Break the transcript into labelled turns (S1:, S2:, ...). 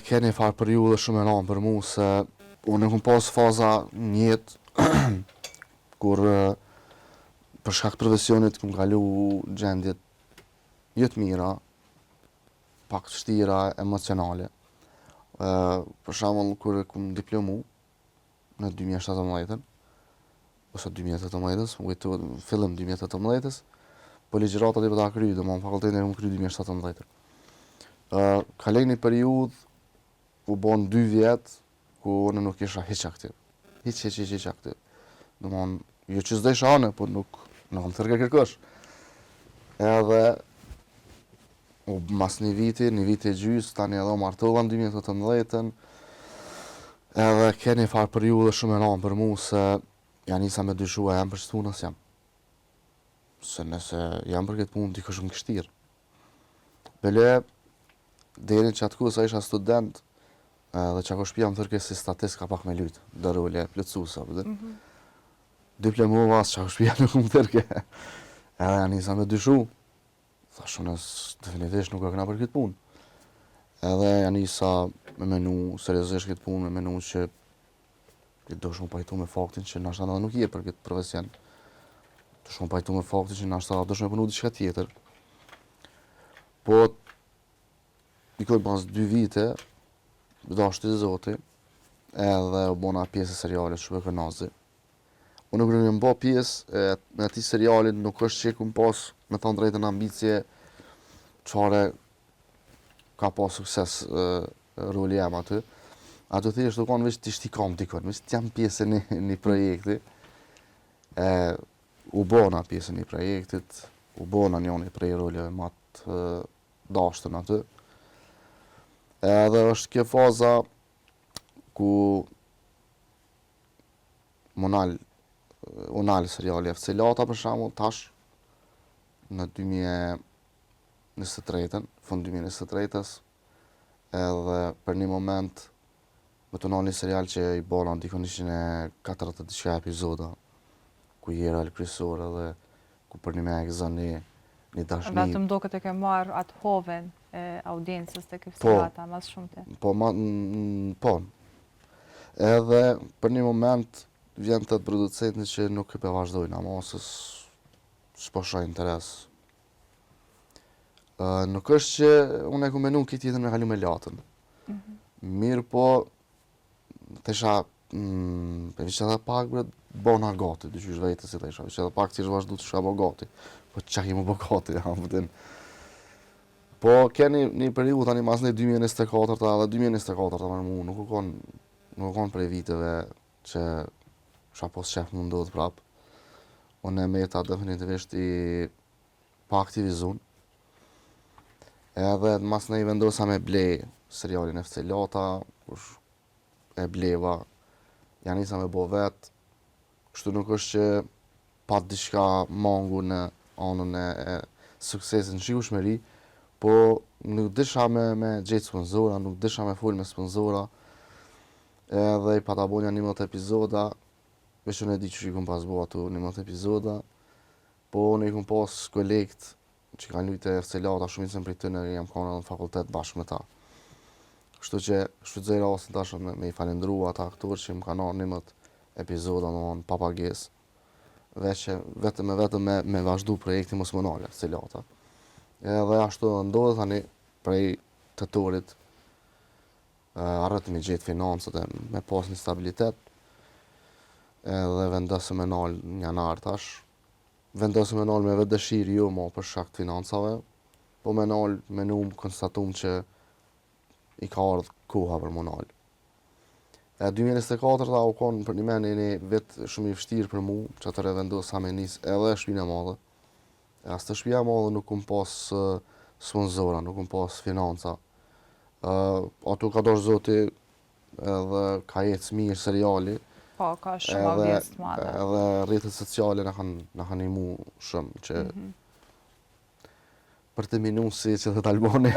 S1: keni farë periudhë shumë e rëndë për mu se unë kom pas faza një jetë kur për shkak të profesionit kom kalu gjendjet jo të mira, pak të vështira emocionale. Për shembull kur kom diplomu në 2017 ose 2018, më kujtohet fillim 2018, po ligjëratat i ta kry, domethënë fakultetin e kom kry 2017. Kaloj një periudhë u bon 2 vjet ku unë nuk isha hiç aktiv. Hiç aktiv. Domethënë jo që s'do isha anë, po nuk kam thërë kërkosh. Edhe mas një viti e gjys, tani edhe martova në 2018-ën, edhe keni farë periudhë shumë e rëndë për mu se ja nisa me dyshua jam për çfarë punës jam. Se nëse jam për këtë punë, dikush më kështirë. Bele, deri që atëku sa isha student, dhe që ako shpia më thërke si statist ka pak me lytë, dhe role plëtsusa, diplomova, që ako shpia nuk më thërke. Edhe ja nisa me dyshu, thashu definitivisht nuk e këna për këtë punë. Edhe ja nisa me menu seriozisht këtë punë, me menu që do shumë pajtu me faktin që nashta nuk je për këtë profesion. Do shumë pajtu me faktin që nashta do shumë punu diçka tjetër. Po, ikoj pas 2 vite, dashti i Zoti, edhe u bona pjesë e serialit Shumë e Kënazi. Unë nuk më bë pjesë në atij serialit, nuk është që kum pas, me thënë drejtën, ambicie çfarë ka pas sukses roli jam aty. Ato thjesht u kanë veç të shtikam dikon, veç të jam pjesë e një projekti. U bona pjesë e një projektit, u bona njëri prej roleve më të dashtën aty. Edhe është kjo faza ku unal seriali FC Lata për shembull tash në 2023-ën, fund 2023-s, edhe për një moment më të nani serial që i bona dikon 140 diçka epizoda, ku jera el kryesor edhe ku për një me e gëzën një dashni.
S2: Vetëm do këtë e ke marrë atë hoven e audiencës të këfësirata, mas shumëte.
S1: Po. Edhe për një moment vjen të producentit që nuk e vazhdojnë, ama ose s'po shoh interes. Nuk është që unë e ku menu këtë jetën me kalu me latën. Mirë po, të isha, për që edhe pak bona gati, dy qysh vetës i të isha, që edhe pak që ishë vazhdu të shka bo gati, po që ki mu bo gati, Po, keni një periudhë tani mas një 2024 edhe 2024 më mu, nuk u konë prej viteve që shka pos qef më ndodhë prap. Unë e meta definitivisht i pa aktivizun. Edhe mas në i vendosa me ble serialin FC Lata, kush e bleva, ja nisa me bo vetë, kështu nuk është që pat diçka mangu në anën e suksesin shikueshmëri, po nuk disha me gjetë sponsora, nuk disha me full me sponsora, edhe i pata bonja 11 epizoda, veç unë e di që i kom pas bo ato 11 epizoda, po unë i kom pas kolekt që kanë lujtë e FC Lata, shumicën prej tyre jam kanë në fakultet bashkë me ta. Kështu që shfrytëzoj rastin tash me i falendrua ata aktorë që më kanë ardhur 11 epizoda në papagesë. Vetëm me vazhdu projekti mos më nalë FC Lata. Edhe ashtu ndodhet tani prej tetorit arrit me gjetë financat e me pas një stabilitet. Edhe vendosëm me nalë në janar tash. Vendosëm me nalë me vetë dëshirë jo ma për shkak të financave, po me nalë me numë konstatum që i ka ardhë koha për më nalë. 2024 u konë për një meni një vetë shumë i vështirë për mu, që atëre vendosa me njësë edhe shpinë e madhe. As të shpia madhe nuk kom pas sponsora, nuk kom pas financa. Ato ka dosh zoti edhe ka jetë mirë seriali.
S2: Po, ka shumë avjes të madhe.
S1: Edhe rrjetet sociale na kanë imu shumë që për të minu si që dhe Albani.